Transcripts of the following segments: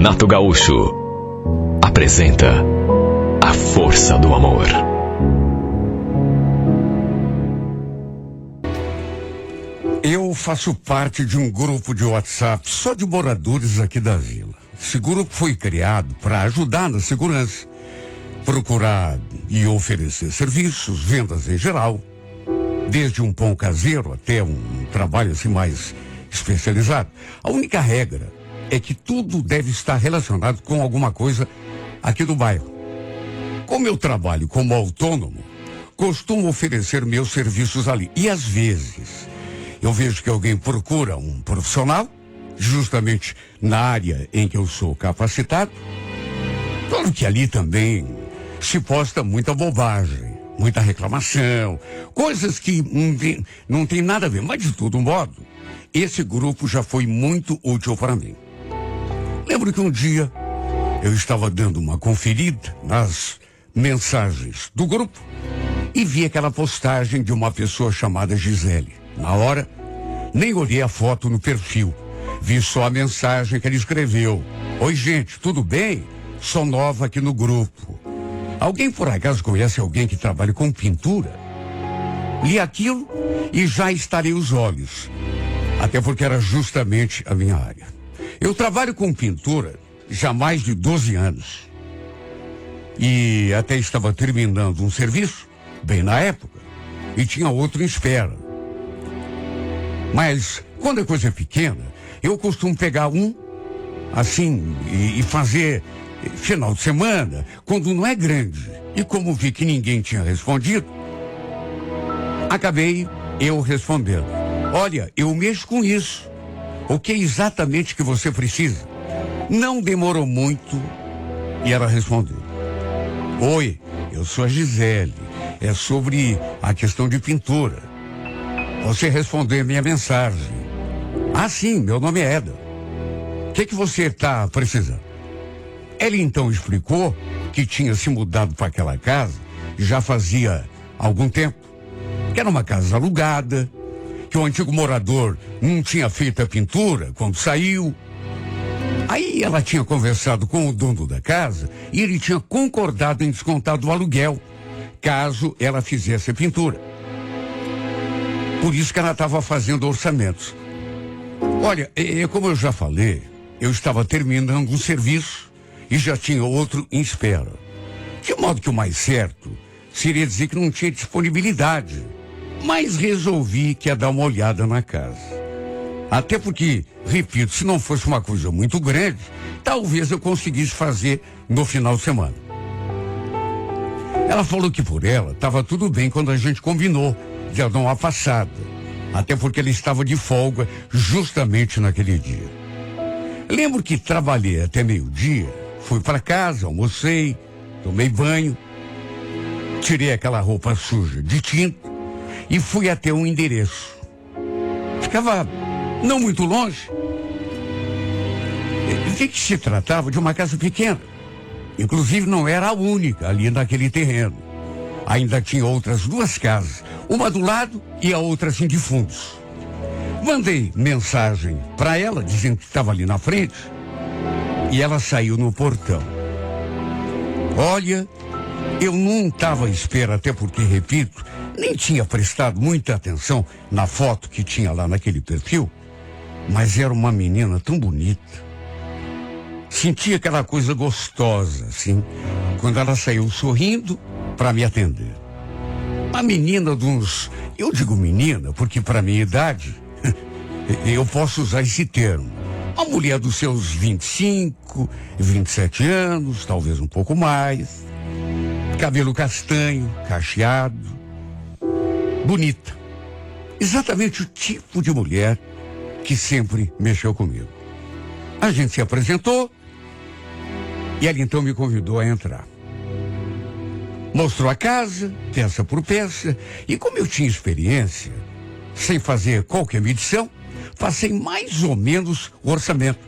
Renato Gaúcho apresenta A Força do Amor. Eu faço parte de um grupo de WhatsApp só de moradores aqui da vila. Esse grupo foi criado para ajudar na segurança, procurar e oferecer serviços, vendas em geral, desde um pão caseiro até um trabalho assim mais especializado. A única regra é que tudo deve estar relacionado com alguma coisa aqui do bairro. Como eu trabalho como autônomo, costumo oferecer meus serviços ali. E às vezes eu vejo que alguém procura um profissional, justamente na área em que eu sou capacitado. Claro que ali também se posta muita bobagem, muita reclamação, coisas que não tem nada a ver. Mas de todo modo, esse grupo já foi muito útil para mim. Lembro que um dia eu estava dando uma conferida nas mensagens do grupo e vi aquela postagem de uma pessoa chamada Gisele. Na hora, nem olhei a foto no perfil. Vi só a mensagem que ele escreveu. Oi, gente, tudo bem? Sou nova aqui no grupo. Alguém por acaso conhece alguém que trabalha com pintura? Li aquilo e já estalei os olhos. Até porque era justamente a minha área. Eu trabalho com pintura já há mais de 12 anos. E até estava terminando um serviço, bem na época, e tinha outro em espera. Mas, quando a coisa é pequena, eu costumo pegar um, assim, e fazer final de semana, quando não é grande. E como vi que ninguém tinha respondido, acabei eu respondendo. Olha, eu mexo com isso. O que é exatamente que você precisa? Não demorou muito e ela respondeu. Oi, eu sou a Gisele. É sobre a questão de pintura. Você respondeu a minha mensagem. Ah, sim, meu nome é Eda. O que você está precisando? Ela então explicou que tinha se mudado para aquela casa já fazia algum tempo. Que era uma casa alugada, que o antigo morador não tinha feito a pintura quando saiu. Aí ela tinha conversado com o dono da casa e ele tinha concordado em descontar do aluguel, caso ela fizesse a pintura. Por isso que ela estava fazendo orçamentos. Olha, como eu já falei, eu estava terminando um serviço e já tinha outro em espera. De modo que o mais certo seria dizer que não tinha disponibilidade. Mas resolvi que ia dar uma olhada na casa. Até porque, repito, se não fosse uma coisa muito grande, talvez eu conseguisse fazer no final de semana. Ela falou que por ela estava tudo bem quando a gente combinou de dar uma passada. Até porque ela estava de folga justamente naquele dia. Lembro que trabalhei até meio-dia, fui para casa, almocei, tomei banho, tirei aquela roupa suja de tinta e fui até um endereço. Ficava não muito longe. Vi que se tratava de uma casa pequena. Inclusive não era a única ali naquele terreno. Ainda tinha outras duas casas, uma do lado e a outra assim de fundos. Mandei mensagem para ela dizendo que estava ali na frente e ela saiu no portão. Olha, eu não estava à espera, até porque, repito, nem tinha prestado muita atenção na foto que tinha lá naquele perfil, mas era uma menina tão bonita. Senti aquela coisa gostosa, assim, quando ela saiu sorrindo para me atender. Uma menina de uns... Eu digo menina porque para minha idade, eu posso usar esse termo. Uma mulher dos seus 25, 27 anos, talvez um pouco mais. Cabelo castanho, cacheado. Bonita. Exatamente o tipo de mulher que sempre mexeu comigo. A gente se apresentou e ela então me convidou a entrar. Mostrou a casa, peça por peça, e como eu tinha experiência, sem fazer qualquer medição, passei mais ou menos o orçamento,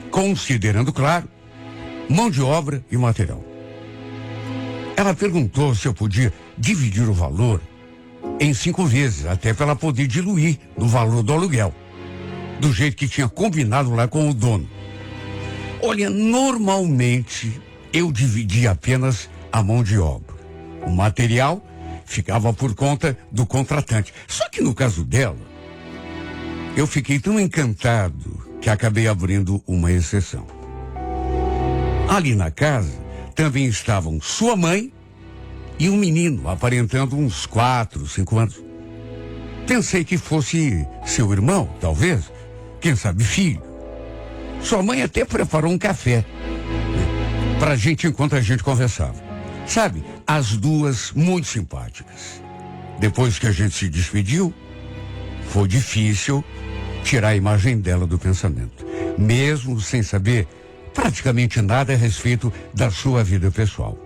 considerando, claro, mão de obra e material. Ela perguntou se eu podia dividir o valor em 5 vezes, até para ela poder diluir no valor do aluguel, do jeito que tinha combinado lá com o dono. Olha, normalmente eu dividia apenas a mão de obra. O material ficava por conta do contratante. Só que no caso dela, eu fiquei tão encantado que acabei abrindo uma exceção. Ali na casa também estavam sua mãe e um menino aparentando uns 4, 5 anos. Pensei que fosse seu irmão, talvez, quem sabe filho. Sua mãe até preparou um café, né, pra gente enquanto a gente conversava. Sabe, as duas muito simpáticas. Depois que a gente se despediu, foi difícil tirar a imagem dela do pensamento, mesmo sem saber praticamente nada a respeito da sua vida pessoal.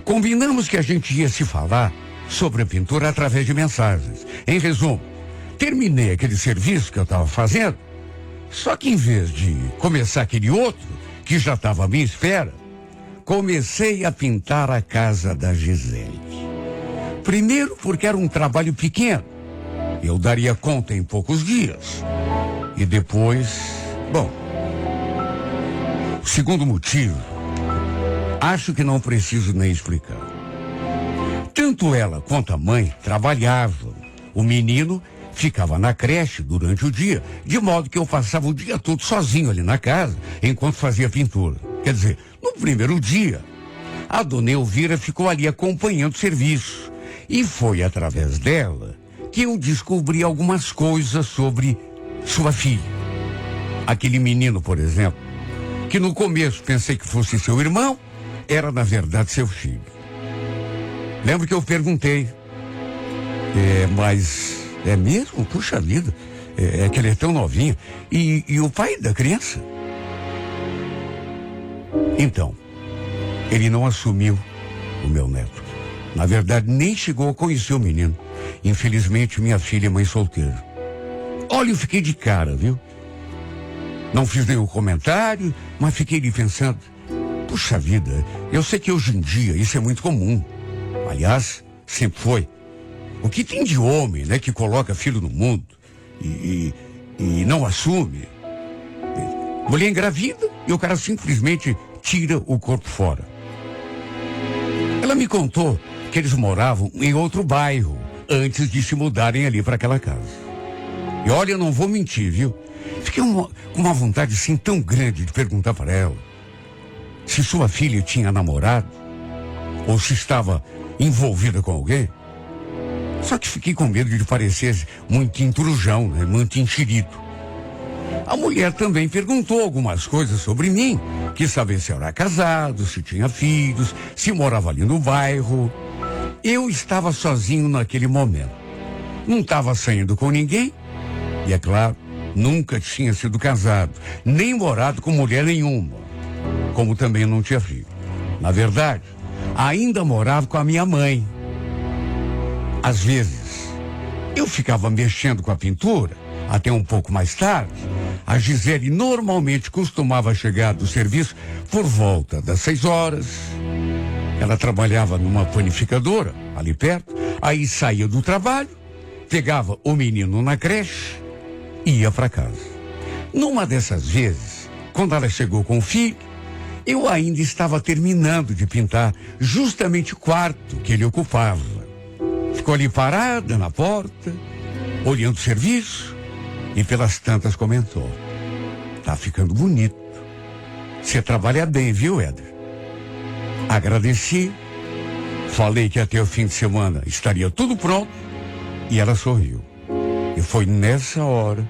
Combinamos que a gente ia se falar sobre a pintura através de mensagens. Em resumo, terminei aquele serviço que eu estava fazendo, só que em vez de começar aquele outro, que já estava à minha espera, comecei a pintar a casa da Gisele. Primeiro porque era um trabalho pequeno, eu daria conta em poucos dias. E depois, bom, o segundo motivo, acho que não preciso nem explicar. Tanto ela quanto a mãe trabalhavam. O menino ficava na creche durante o dia, de modo que eu passava o dia todo sozinho ali na casa, enquanto fazia pintura. Quer dizer, no primeiro dia, a dona Elvira ficou ali acompanhando o serviço. E foi através dela que eu descobri algumas coisas sobre sua filha. Aquele menino, por exemplo, que no começo pensei que fosse seu irmão, era na verdade seu filho. Lembro que eu perguntei, mas é mesmo? Puxa vida, é que ele é tão novinho. E o pai da criança? Então, ele não assumiu o meu neto. Na verdade, nem chegou a conhecer o menino. Infelizmente, minha filha é mãe solteira. Olha, eu fiquei de cara, viu? Não fiz nenhum comentário, mas fiquei ali pensando, puxa vida, eu sei que hoje em dia isso é muito comum. Aliás, sempre foi. O que tem de homem, né, que coloca filho no mundo e não assume? Mulher engravida e o cara simplesmente tira o corpo fora. Ela me contou que eles moravam em outro bairro antes de se mudarem ali para aquela casa. E olha, eu não vou mentir, viu? Fiquei com uma vontade assim tão grande de perguntar para ela se sua filha tinha namorado ou se estava envolvida com alguém. Só que fiquei com medo de parecer muito intrusão, né? Muito enxerido. A mulher também perguntou algumas coisas sobre mim. Quis saber se eu era casado, se tinha filhos, se morava ali no bairro. Eu estava sozinho naquele momento. Não estava saindo com ninguém. E é claro, nunca tinha sido casado, nem morado com mulher nenhuma. Como também não tinha filho. Na verdade, ainda morava com a minha mãe. Às vezes, eu ficava mexendo com a pintura, até um pouco mais tarde. A Gisele normalmente costumava chegar do serviço por volta das 6 horas. Ela trabalhava numa panificadora, ali perto. Aí saía do trabalho, pegava o menino na creche e ia para casa. Numa dessas vezes, quando ela chegou com o filho, eu ainda estava terminando de pintar justamente o quarto que ele ocupava. Ficou ali parada na porta, olhando o serviço, e pelas tantas comentou: tá ficando bonito. Você trabalha bem, viu, Éder? Agradeci, falei que até o fim de semana estaria tudo pronto, e ela sorriu. E foi nessa hora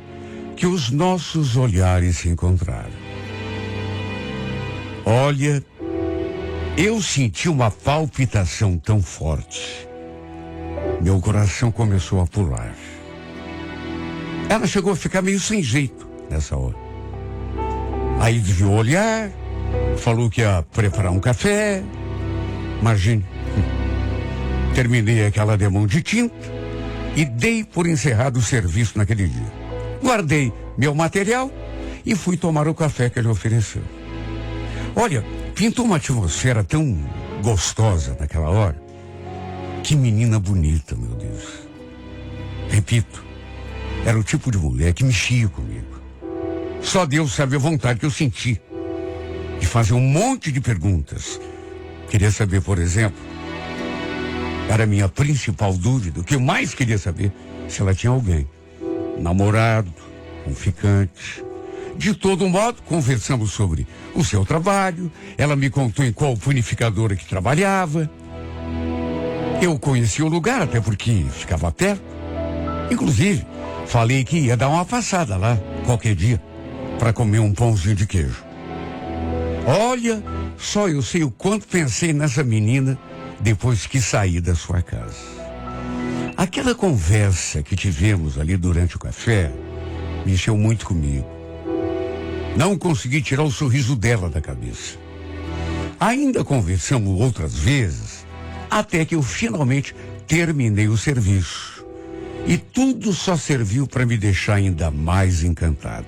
que os nossos olhares se encontraram. Olha, eu senti uma palpitação tão forte. Meu coração começou a pular. Ela chegou a ficar meio sem jeito nessa hora. Aí desviou o olhar, falou que ia preparar um café. Imagine, terminei aquela demão de tinta e dei por encerrado o serviço naquele dia. Guardei meu material e fui tomar o café que ele ofereceu. Olha, pintou uma atmosfera tão gostosa naquela hora. Que menina bonita, meu Deus. Repito, era o tipo de mulher que mexia comigo. Só Deus sabe a vontade que eu senti de fazer um monte de perguntas. Queria saber, por exemplo, era a minha principal dúvida, o que eu mais queria saber, se ela tinha alguém, namorado, um ficante. De todo modo, conversamos sobre o seu trabalho, ela me contou em qual panificadora que trabalhava. Eu conheci o lugar, até porque ficava perto. Inclusive, falei que ia dar uma passada lá, qualquer dia, para comer um pãozinho de queijo. Olha, só eu sei o quanto pensei nessa menina depois que saí da sua casa. Aquela conversa que tivemos ali durante o café mexeu muito comigo. Não consegui tirar o sorriso dela da cabeça. Ainda conversamos outras vezes, até que eu finalmente terminei o serviço. E tudo só serviu para me deixar ainda mais encantado.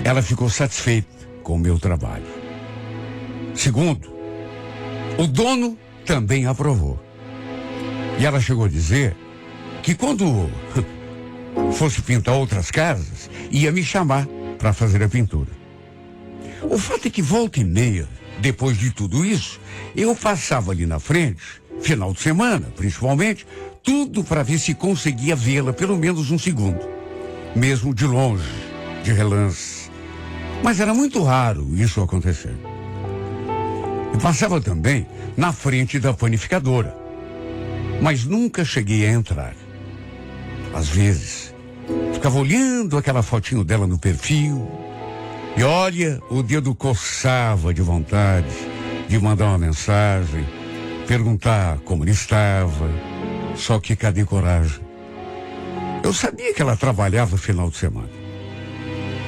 Ela ficou satisfeita com o meu trabalho. Segundo, o dono também aprovou. E ela chegou a dizer que quando fosse pintar outras casas, ia me chamar para fazer a pintura. O fato é que volta e meia, depois de tudo isso, eu passava ali na frente, final de semana, principalmente, tudo para ver se conseguia vê-la pelo menos um segundo. Mesmo de longe, de relance. Mas era muito raro isso acontecer. Eu passava também na frente da panificadora, mas nunca cheguei a entrar. Às vezes, ficava olhando aquela fotinho dela no perfil, e olha, o dedo coçava de vontade de mandar uma mensagem, perguntar como ele estava, só que cadê coragem? Eu sabia que ela trabalhava final de semana.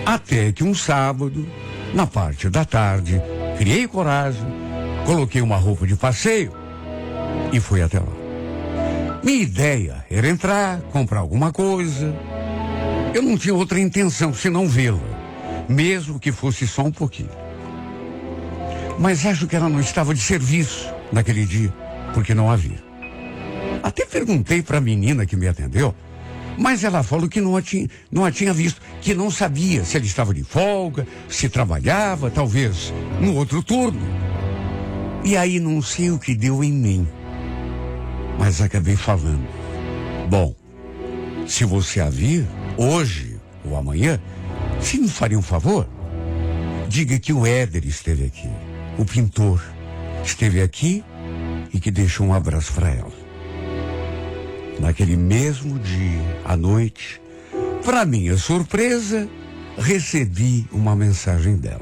Até que um sábado, na parte da tarde, criei coragem, coloquei uma roupa de passeio e fui até lá. Minha ideia era entrar, comprar alguma coisa. Eu não tinha outra intenção senão vê-la, mesmo que fosse só um pouquinho. Mas acho que ela não estava de serviço naquele dia, porque não havia. Até perguntei para a menina que me atendeu, mas ela falou que não a tinha visto, que não sabia se ela estava de folga, se trabalhava, talvez no outro turno. E aí não sei o que deu em mim, mas acabei falando. Bom, se você a vir, hoje ou amanhã, se me faria um favor, diga que o Éder esteve aqui, o pintor, esteve aqui e que deixou um abraço para ela. Naquele mesmo dia, à noite, para minha surpresa, recebi uma mensagem dela.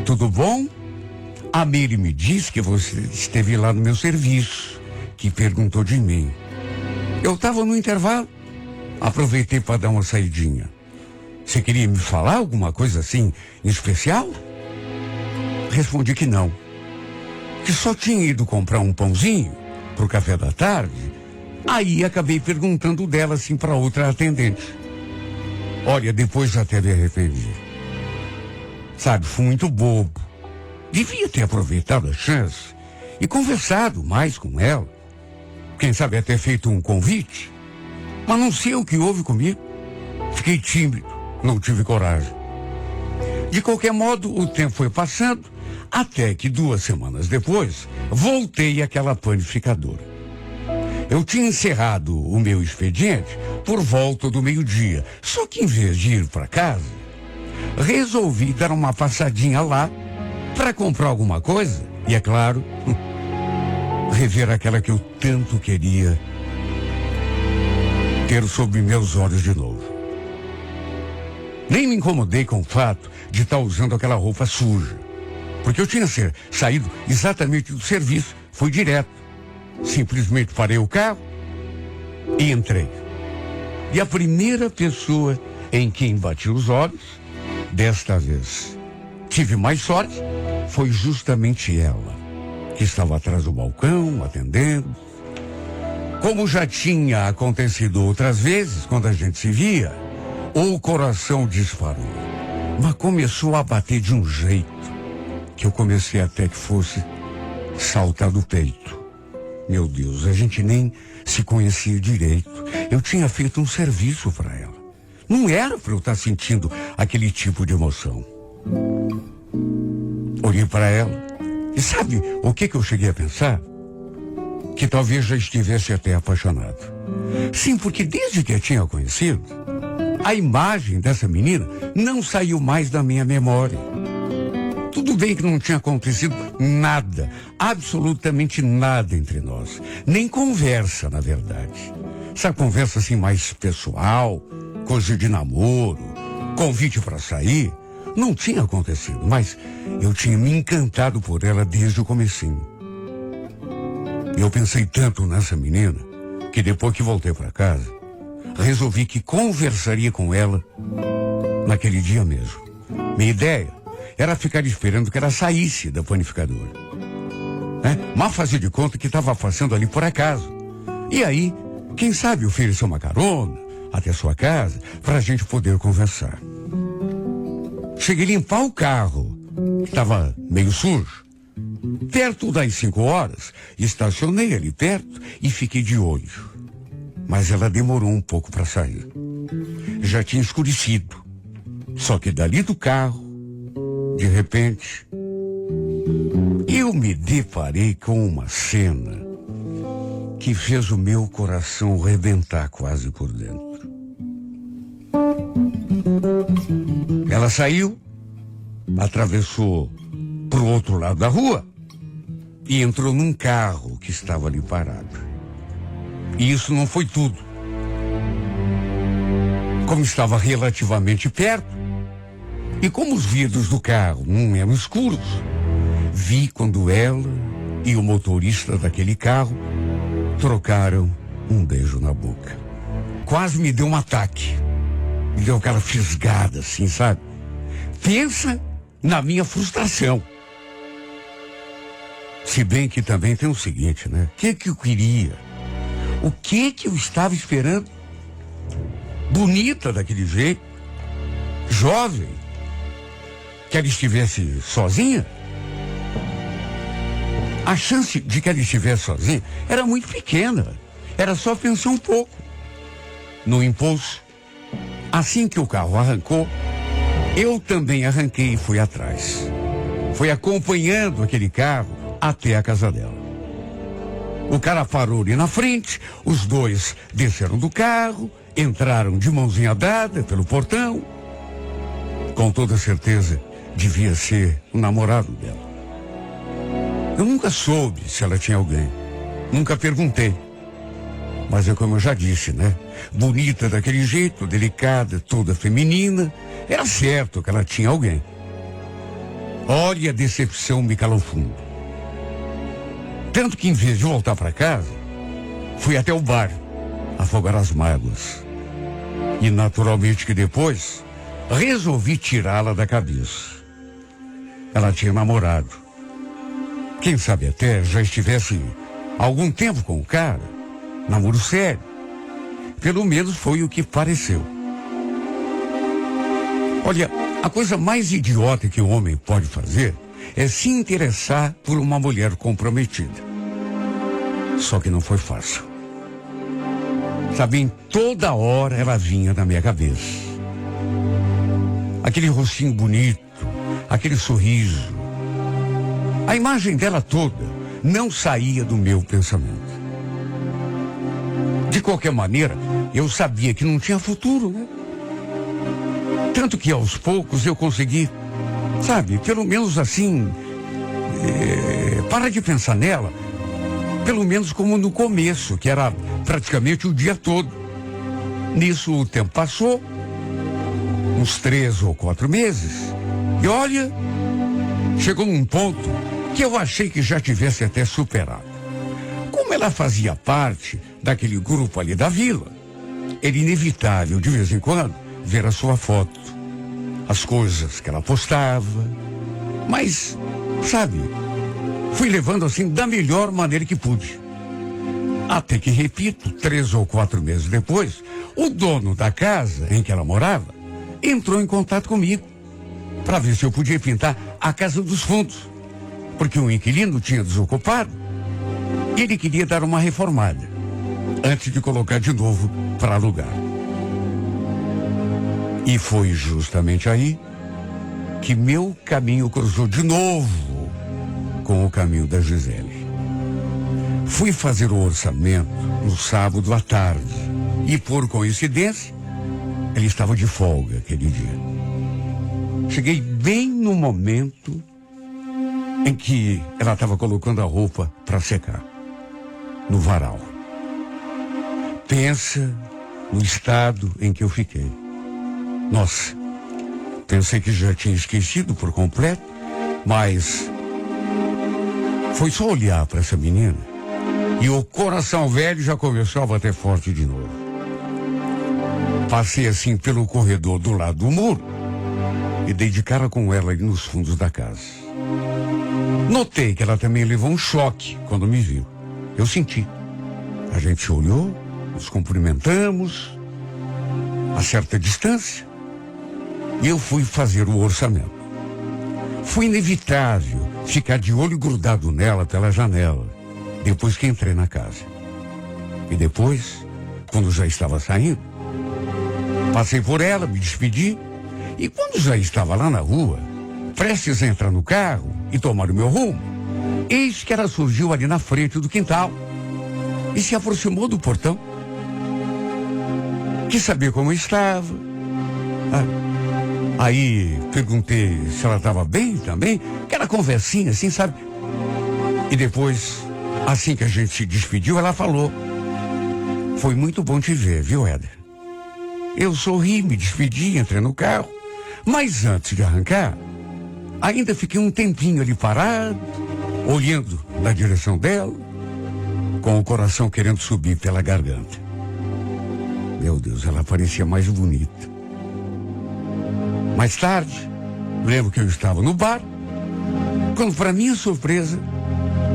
Tudo bom? A Miri me disse que você esteve lá no meu serviço, que perguntou de mim. Eu estava no intervalo, aproveitei para dar uma saidinha. Você queria me falar alguma coisa assim, em especial? Respondi que não, que só tinha ido comprar um pãozinho pro café da tarde. Aí acabei perguntando dela assim para outra atendente. Olha, depois até me arrependi. Sabe, fui muito bobo. Devia ter aproveitado a chance e conversado mais com ela. Quem sabe até feito um convite. Mas não sei o que houve comigo. Fiquei tímido, não tive coragem. De qualquer modo, o tempo foi passando, até que 2 semanas depois, voltei àquela panificadora. Eu tinha encerrado o meu expediente por volta do meio-dia, só que em vez de ir para casa, resolvi dar uma passadinha lá para comprar alguma coisa e, é claro, rever aquela que eu tanto queria ter sob meus olhos de novo. Nem me incomodei com o fato de estar usando aquela roupa suja, porque eu tinha saído exatamente do serviço, fui direto. Simplesmente parei o carro e entrei. E a primeira pessoa em quem bati os olhos, desta vez tive mais sorte, foi justamente ela, que estava atrás do balcão, atendendo. Como já tinha acontecido outras vezes, quando a gente se via, o coração disparou. Mas começou a bater de um jeito que eu comecei até que fosse saltar do peito. Meu Deus, a gente nem se conhecia direito. Eu tinha feito um serviço para ela. Não era para eu estar sentindo aquele tipo de emoção. Olhei para ela e sabe o que eu cheguei a pensar? Que talvez já estivesse até apaixonado. Sim, porque desde que a tinha conhecido, a imagem dessa menina não saiu mais da minha memória. Tudo bem que não tinha acontecido nada, absolutamente nada entre nós. Nem conversa, na verdade. Essa conversa assim mais pessoal, coisa de namoro, convite para sair, não tinha acontecido, mas eu tinha me encantado por ela desde o comecinho. Eu pensei tanto nessa menina que depois que voltei para casa, resolvi que conversaria com ela naquele dia mesmo. Minha ideia era ficar esperando que ela saísse da panificadora. Mas fazia de conta que estava passando ali por acaso. E aí, quem sabe oferecer uma carona até sua casa para a gente poder conversar. Cheguei a limpar o carro, que estava meio sujo. Perto das 5 horas, estacionei ali perto e fiquei de olho. Mas ela demorou um pouco para sair. Já tinha escurecido. Só que dali do carro, de repente, eu me deparei com uma cena que fez o meu coração rebentar quase por dentro. Ela saiu, atravessou pro outro lado da rua e entrou num carro que estava ali parado. E isso não foi tudo. Como estava relativamente perto, e como os vidros do carro não eram escuros, vi quando ela e o motorista daquele carro trocaram um beijo na boca. Quase me deu um ataque. Me deu aquela fisgada assim, sabe? Pensa na minha frustração. Se bem que também tem o seguinte, né? O que eu queria? O que eu estava esperando? Bonita daquele jeito, jovem, que ela estivesse sozinha? A chance de que ela estivesse sozinha era muito pequena. Era só pensar um pouco. No impulso, assim que o carro arrancou, eu também arranquei e fui atrás. Fui acompanhando aquele carro até a casa dela. O cara parou ali na frente, os dois desceram do carro, entraram de mãozinha dada pelo portão. Com toda certeza, devia ser o namorado dela. Eu nunca soube se ela tinha alguém. Nunca perguntei. Mas é como eu já disse, né? Bonita daquele jeito, delicada, toda feminina. Era certo que ela tinha alguém. Olha, a decepção me calou fundo. Tanto que em vez de voltar para casa, fui até o bar afogar as mágoas. E naturalmente que depois resolvi tirá-la da cabeça. Ela tinha namorado. Quem sabe até já estivesse algum tempo com o cara, namoro sério. Pelo menos foi o que pareceu. Olha, a coisa mais idiota que o homem pode fazer é se interessar por uma mulher comprometida. Só que não foi fácil. Sabe, em toda hora ela vinha na minha cabeça. Aquele rostinho bonito, aquele sorriso. A imagem dela toda não saía do meu pensamento. De qualquer maneira, eu sabia que não tinha futuro, né? Tanto que aos poucos eu consegui, sabe, pelo menos assim, parar de pensar nela, pelo menos como no começo, que era praticamente o dia todo. Nisso o tempo passou, uns 3 ou 4 meses, e olha, chegou num ponto que eu achei que já tivesse até superado. Como ela fazia parte daquele grupo ali da vila, era inevitável, de vez em quando, ver a sua foto, as coisas que ela postava. Mas, sabe, fui levando assim da melhor maneira que pude. Até que, repito, 3 ou 4 meses depois, o dono da casa em que ela morava entrou em contato comigo para ver se eu podia pintar a casa dos fundos, porque o inquilino tinha desocupado e ele queria dar uma reformada antes de colocar de novo para alugar. E foi justamente aí que meu caminho cruzou de novo com o caminho da Gisele. Fui fazer o orçamento no sábado à tarde e, por coincidência, ele estava de folga aquele dia. Cheguei bem no momento em que ela estava colocando a roupa para secar, no varal. Pensa no estado em que eu fiquei. Nossa, pensei que já tinha esquecido por completo, mas foi só olhar para essa menina e o coração velho já começou a bater forte de novo. Passei assim pelo corredor do lado do muro e dei de cara com ela ali nos fundos da casa. Notei que ela também levou um choque quando me viu. Eu senti. A gente olhou, nos cumprimentamos a certa distância e eu fui fazer o orçamento. Foi inevitável ficar de olho grudado nela pela janela depois que entrei na casa. E depois, quando já estava saindo, passei por ela, me despedi e quando já estava lá na rua, prestes a entrar no carro e tomar o meu rumo, eis que ela surgiu ali na frente do quintal e se aproximou do portão. Quis saber como eu estava. Aí perguntei se ela estava bem também, aquela conversinha assim, sabe? E depois, assim que a gente se despediu, ela falou: foi muito bom te ver, viu, Éder? Eu sorri, me despedi, entrei no carro, mas antes de arrancar, ainda fiquei um tempinho ali parado, olhando na direção dela, com o coração querendo subir pela garganta. Meu Deus, ela parecia mais bonita. Mais tarde, lembro que eu estava no bar, quando, para minha surpresa,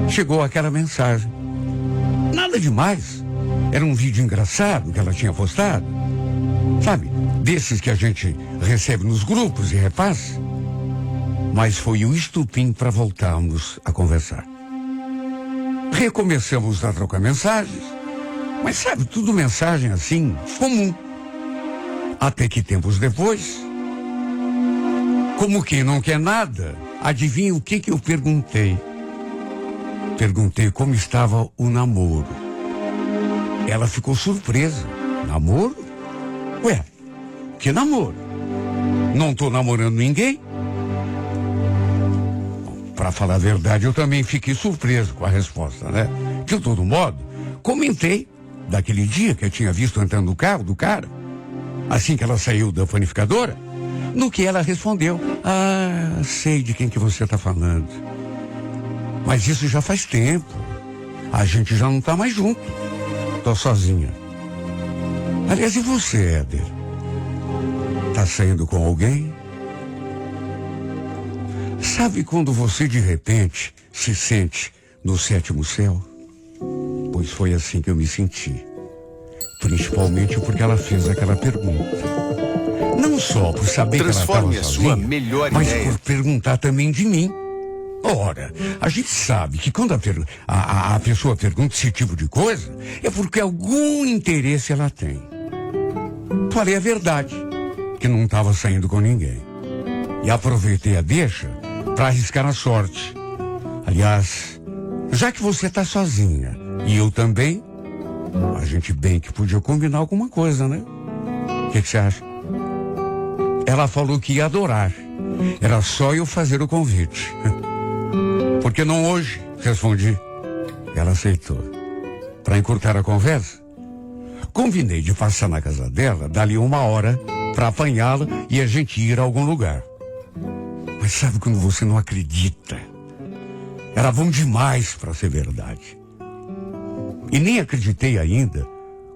chegou aquela mensagem. Nada demais. Era um vídeo engraçado que ela tinha postado. Sabe, desses que a gente recebe nos grupos e repassa. Mas foi o estupim para voltarmos a conversar. Recomeçamos a trocar mensagens, mas sabe, tudo mensagem assim, comum. Até que tempos depois, como quem não quer nada, adivinha o que eu perguntei? Perguntei como estava o namoro. Ela ficou surpresa. Namoro? Ué, que namoro? Não tô namorando ninguém? Para falar a verdade, eu também fiquei surpreso com a resposta, né? De todo modo, comentei daquele dia que eu tinha visto entrando no carro do cara, assim que ela saiu da panificadora, no que ela respondeu: ah, sei de quem que você está falando. Mas isso já faz tempo. A gente já não está mais junto. Tô sozinha. Aliás, e você, Éder? Tá saindo com alguém? Sabe quando você de repente se sente no sétimo céu? Pois foi assim que eu me senti. Principalmente porque ela fez aquela pergunta. Não só por saber que ela estava sozinha, mas por perguntar também de mim. Ora, a gente sabe que quando a pessoa pergunta esse tipo de coisa, é porque algum interesse ela tem. Falei a verdade, que não estava saindo com ninguém. E aproveitei a deixa para arriscar a sorte. Aliás, já que você está sozinha e eu também, a gente bem que podia combinar alguma coisa, né? O que você acha? Ela falou que ia adorar. Era só eu fazer o convite. Por que não hoje? Respondi. Ela aceitou. Para encurtar a conversa, combinei de passar na casa dela dali 1 hora para apanhá-la e a gente ir a algum lugar. Mas sabe quando você não acredita? Era bom demais para ser verdade. E nem acreditei ainda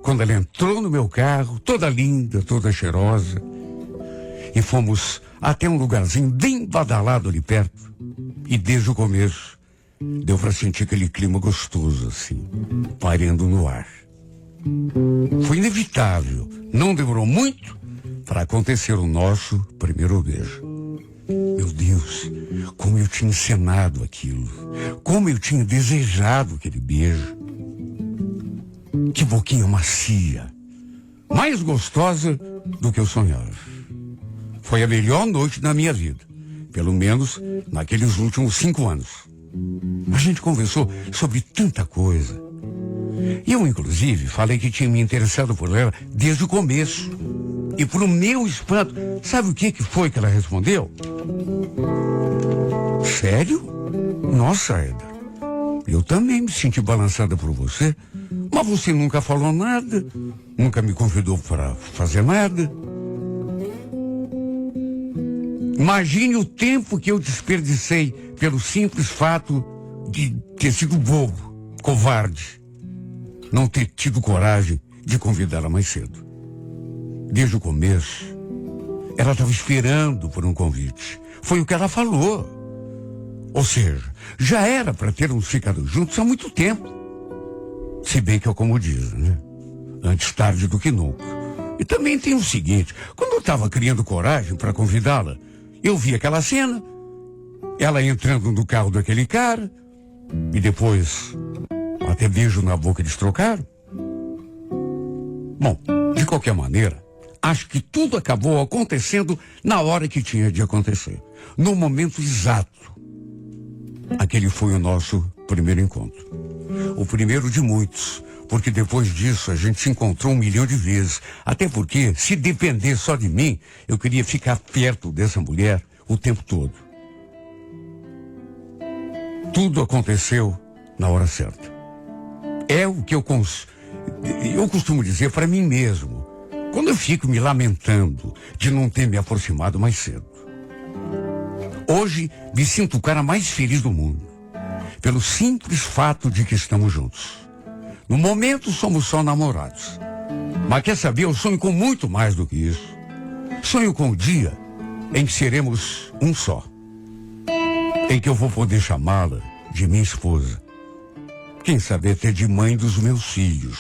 quando ela entrou no meu carro, toda linda, toda cheirosa. E fomos até um lugarzinho bem badalado ali perto. E desde o começo, deu para sentir aquele clima gostoso assim, pairando no ar. Foi inevitável, não demorou muito para acontecer o nosso primeiro beijo. Meu Deus, como eu tinha encenado aquilo, como eu tinha desejado aquele beijo. Que boquinha macia, mais gostosa do que eu sonhava. Foi a melhor noite da minha vida. Pelo menos naqueles últimos 5 anos. A gente conversou sobre tanta coisa. Eu, inclusive, falei que tinha me interessado por ela desde o começo. E pro meu espanto, sabe o que foi que ela respondeu? Sério? Nossa, Éder, eu também me senti balançada por você, mas você nunca falou nada, nunca me convidou para fazer nada. Imagine o tempo que eu desperdicei pelo simples fato de ter sido bobo, covarde, não ter tido coragem de convidá-la mais cedo. Desde o começo, ela estava esperando por um convite. Foi o que ela falou. Ou seja, já era para termos ficado juntos há muito tempo. Se bem que é como dizem, né? Antes tarde do que nunca. E também tem o seguinte, quando eu estava criando coragem para convidá-la, eu vi aquela cena, ela entrando no carro daquele cara, e depois até beijo na boca eles trocaram. Bom, de qualquer maneira, acho que tudo acabou acontecendo na hora que tinha de acontecer. No momento exato. Aquele foi o nosso primeiro encontro. O primeiro de muitos, porque depois disso a gente se encontrou 1 milhão de vezes. Até porque, se depender só de mim, eu queria ficar perto dessa mulher o tempo todo. Tudo aconteceu na hora certa. É o que eu costumo dizer para mim mesmo, quando eu fico me lamentando de não ter me aproximado mais cedo. Hoje me sinto o cara mais feliz do mundo, pelo simples fato de que estamos juntos. No momento somos só namorados. Mas quer saber, eu sonho com muito mais do que isso. Sonho com o dia em que seremos um só. Em que eu vou poder chamá-la de minha esposa. Quem sabe até de mãe dos meus filhos.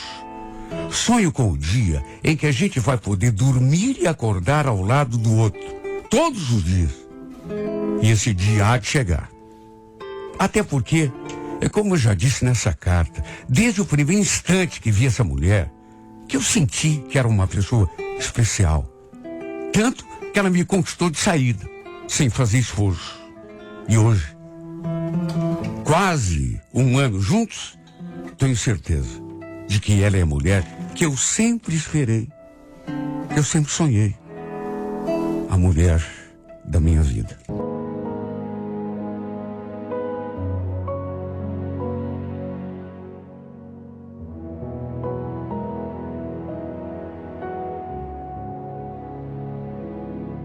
Sonho com o dia em que a gente vai poder dormir e acordar ao lado do outro. Todos os dias. E esse dia há de chegar. Até porque, é como eu já disse nessa carta, desde o primeiro instante que vi essa mulher, que eu senti que era uma pessoa especial. Tanto que ela me conquistou de saída, sem fazer esforço. E hoje, quase 1 ano juntos, tenho certeza de que ela é a mulher que eu sempre esperei, que eu sempre sonhei. A mulher da minha vida.